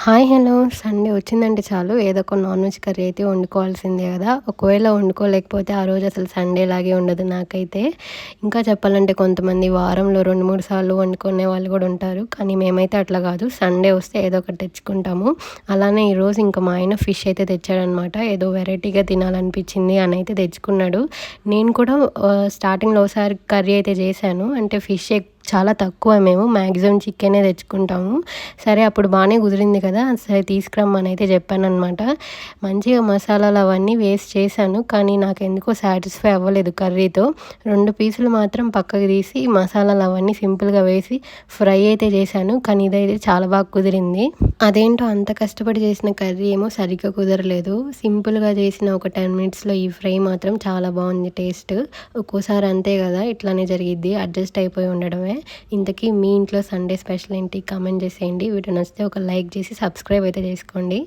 Hi! Hello! Sunday వచ్చిందంటే చాలు ఏదో ఒక నాన్ వెజ్ కర్రీ అయితే వండుకోవాల్సిందే గదా! ఒకవేళ వండుకోలేకపోతే ఆ రోజు అసలు సండే లాగే ఉండదు నాకైతే. ఇంకా చెప్పాలంటే కొంతమంది వారంలో 2, 3 సార్లు వండుకునే వాళ్ళు గూడా ఉంటారు. కానీ మేమైతే అట్లా గాదు. సండే వస్తే ఏదో ఒకటి తెచ్చుకుంటాము. అలానే ఈరోజు ఇంకా మా ఆయన ఫిష్ అయితే తెచ్చాడనమాట. ఏదో వెరైటీగా తినాలనిపించింది అనైతే తెచ్చుకున్నాడు. నేను కూడా స్టార్టింగ్‌లో ఒకసారి కర్రీ అయితే చేశాను. అంటే ఫిష్ చాలా తక్కువ మేము మాక్సిమం చికెనే తెచ్చుకుంటాము. సరే అప్పుడు బానే కుదిరింది కదా! సరే తీసుకురమ్మనైతే చెప్పాననమాట. మంచిగా మసాలాలు అవన్నీ వేసి చేశాను. కానీ నాకెందుకో సాటిస్ఫై అవ్వలేదు కర్రీతో. 2 పీసులు మాత్రం పక్కకు తీసి మసాలాలు అవన్నీ సింపుల్‌గా వేసి ఫ్రై అయితే చేశాను. కానీ ఇదైతే చాలా బాగా కుదిరింది. అదేంటో అంత కష్టపడి చేసిన కర్రీ ఏమో సరిగ్గా కుదరలేదు. సింపుల్‌గా చేసిన ఒక 10 మినిట్స్‌లో ఈ ఫ్రై మాత్రం చాలా బావుంది టేస్ట్. ఒక్కోసారి అంతే కదా! ఇట్లానే జరిగిద్ది. అడ్జస్ట్ అయిపోయి ఉండడమే. ఇంతకీ మీ ఇంట్లో సండే స్పెషల్ ఏంటి? కామెంట్ చేసేయండి. వీడియో నచ్చితే ఒక లైక్ చేసి సబ్స్క్రైబ్ అయితే చేసుకోండి.